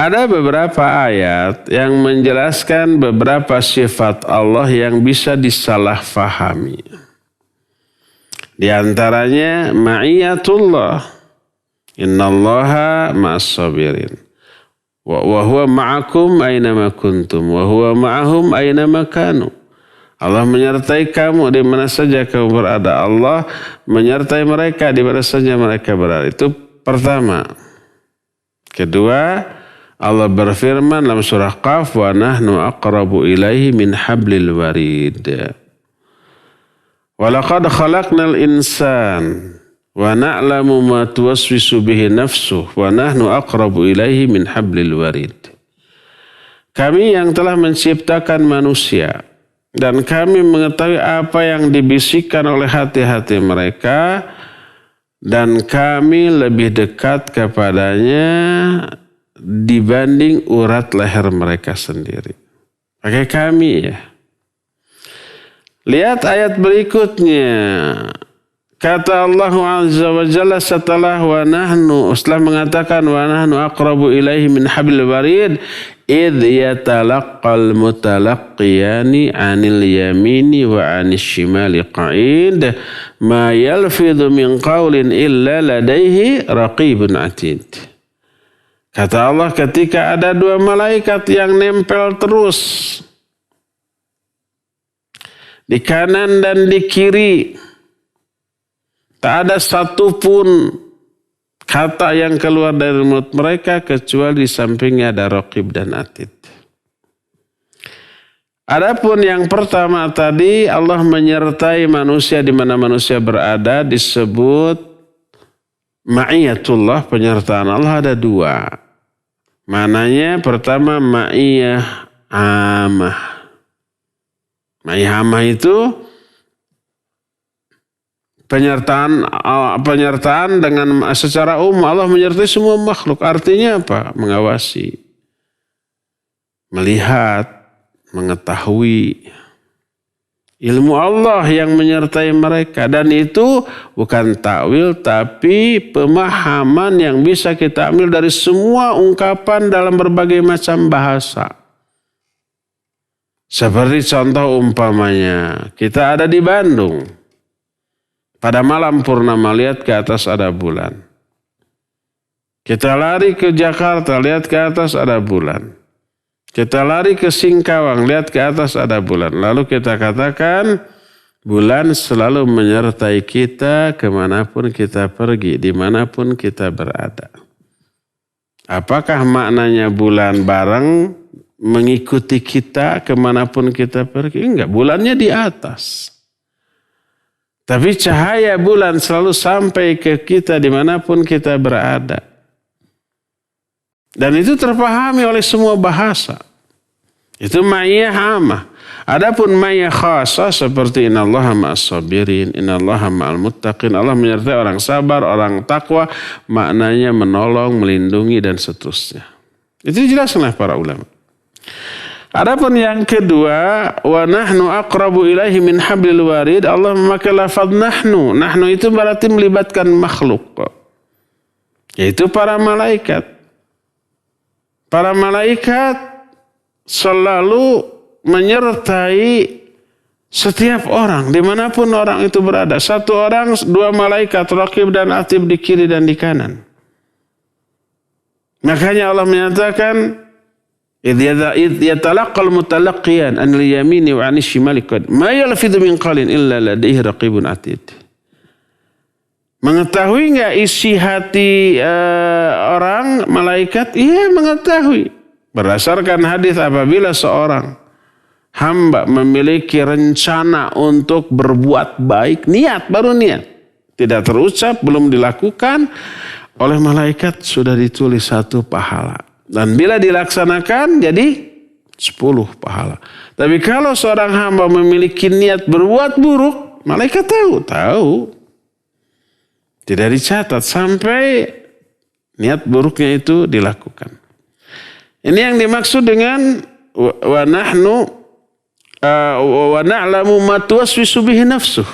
Ada beberapa ayat yang menjelaskan beberapa sifat Allah yang bisa disalahfahami. Di antaranya ma'iyatullah. Innallaha ma'as-sabirin. Wa huwa ma'akum aynama kuntum wa huwa ma'ahum aynama kanu. Allah menyertai kamu di mana saja kamu berada. Allah menyertai mereka di mana saja mereka berada. Itu pertama. Kedua, Allah berfirman dalam surah Qaf, wa nahnu aqrabu ilaihi min hablil warid. Wa laqad khalaqnal insan wa na'lamu ma tuwaswisu bihi nafsuh wa nahnu aqrabu ilaihi min hablil warid. Kami yang telah menciptakan manusia dan kami mengetahui apa yang dibisikkan oleh hati-hati mereka dan kami lebih dekat kepadanya dibanding urat leher mereka sendiri. Pakai kami ya. Lihat ayat berikutnya. Kata Allah Azza wa Jalla setelah setelah mengatakan wa nahnu aqrabu ilaihi min hablil warid idh yatalaqqal mutalaqqiyani 'anil yamini wa 'anil shimali qa'id ma yalfidhu min qawlin illa ladaihi raqibun 'atid. Kata Allah ketika ada dua malaikat yang nempel terus di kanan dan di kiri. Tak ada satupun kata yang keluar dari mulut mereka kecuali di sampingnya ada Raqib dan Atid. Adapun yang pertama tadi Allah menyertai manusia di mana manusia berada disebut ma'iyatullah, penyertaan Allah ada dua. Mananya pertama ma'iyah amah. Ma'iyah amah itu penyertaan dengan secara umum Allah menyertai semua makhluk. Artinya apa? Mengawasi, melihat, mengetahui. Ilmu Allah yang menyertai mereka. Dan itu bukan takwil tapi pemahaman yang bisa kita ambil dari semua ungkapan dalam berbagai macam bahasa. Seperti contoh umpamanya, kita ada di Bandung. Pada malam purnama lihat ke atas ada bulan. Kita lari ke Jakarta lihat ke atas ada bulan. Kita lari ke Singkawang lihat ke atas ada bulan. Lalu kita katakan bulan selalu menyertai kita kemanapun kita pergi, dimanapun kita berada. Apakah maknanya bulan bareng mengikuti kita kemanapun kita pergi? Enggak, bulannya di atas. Tapi cahaya bulan selalu sampai ke kita dimanapun kita berada. Dan itu terpahami oleh semua bahasa. Itu ma'iyah amah. Adapun ma'iyah khasah seperti innallaha ma'as-sabirin, innallaha ma'al muttaqin. Allah menyertai orang sabar, orang takwa. Maknanya menolong, melindungi dan seterusnya. Itu jelas oleh para ulama. Adapun yang kedua, wa nahnu aqrabu ilaihi min hablil warid, Allah memakai lafaz nahnu. Nahnu itu berarti melibatkan makhluk. Yaitu para malaikat. Para malaikat selalu menyertai setiap orang, dimanapun orang itu berada. Satu orang, dua malaikat, Raqib dan Atid di kiri dan di kanan. Makanya Allah menyatakan idh yatalaqqal mutalaqqiyan anil yamini wa anil shimali qad ma yalfidhu min qalin illa ladaihi raqibun atid. Mengetahui enggak isi hati orang malaikat? Iya, mengetahui. Berdasarkan hadis apabila seorang hamba memiliki rencana untuk berbuat baik, niat baru niat, tidak terucap, belum dilakukan, oleh malaikat sudah ditulis 1 pahala. Dan bila dilaksanakan jadi 10 pahala. Tapi kalau seorang hamba memiliki niat berbuat buruk, malaikat tahu. Tidak dicatat sampai niat buruknya itu dilakukan. Ini yang dimaksud dengan wa nahnu wa na'lamu ma tuwaswisu bihi nafsuh.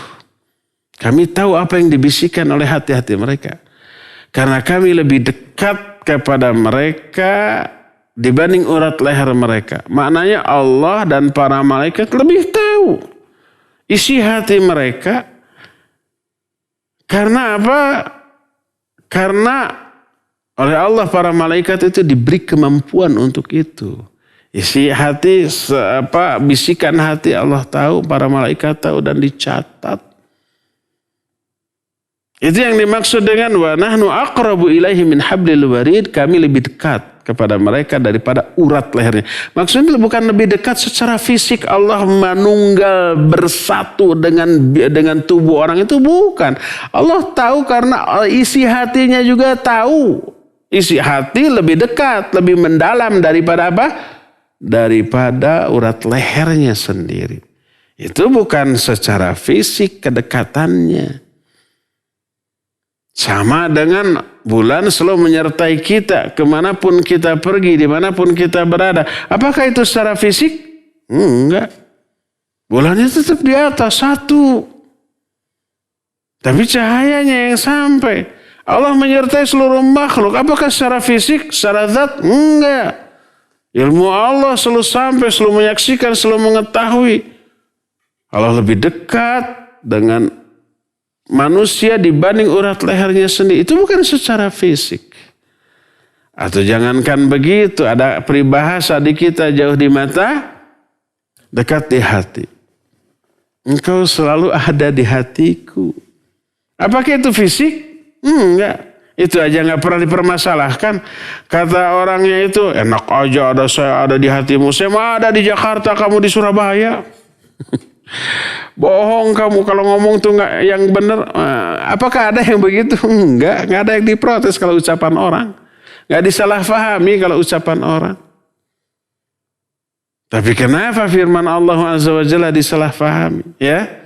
Kami tahu apa yang dibisikkan oleh hati-hati mereka. Karena kami lebih dekat kepada mereka dibanding urat leher mereka. Maknanya Allah dan para malaikat lebih tahu isi hati mereka. Karena apa? Karena oleh Allah para malaikat itu diberi kemampuan untuk itu. Isi hati, bisikan hati Allah tahu, para malaikat tahu dan dicatat. Itu yang dimaksud dengan wa nahnu aqrabu ilaihi min hablil warid, kami lebih dekat kepada mereka daripada urat lehernya. Maksudnya bukan lebih dekat secara fisik, Allah manunggal bersatu dengan tubuh orang itu, bukan. Allah tahu karena isi hatinya juga tahu. Isi hati lebih dekat, lebih mendalam daripada apa? Daripada urat lehernya sendiri. Itu bukan secara fisik kedekatannya. Sama dengan bulan selalu menyertai kita kemanapun kita pergi, dimanapun kita berada. Apakah itu secara fisik? Enggak. Bulannya tetap di atas satu. Tapi cahayanya yang sampai. Allah menyertai seluruh makhluk. Apakah secara fisik, secara zat? Enggak. Ilmu Allah selalu sampai, selalu menyaksikan, selalu mengetahui. Allah lebih dekat dengan manusia dibanding urat lehernya sendiri. Itu bukan secara fisik. Atau jangankan begitu, ada peribahasa di kita, jauh di mata, dekat di hati. Engkau selalu ada di hatiku. Apakah itu fisik? Enggak. Itu aja nggak pernah dipermasalahkan. Kata orangnya itu, enak aja ada saya ada di hatimu. Saya mah ada di Jakarta, kamu di Surabaya. Bohong kamu kalau ngomong tuh nggak yang benar. Apakah ada yang begitu? Enggak ada yang diprotes kalau ucapan orang. Nggak disalahfahami kalau ucapan orang. Tapi kenapa firman Allah Azza wa Jalla disalahfahami? Ya,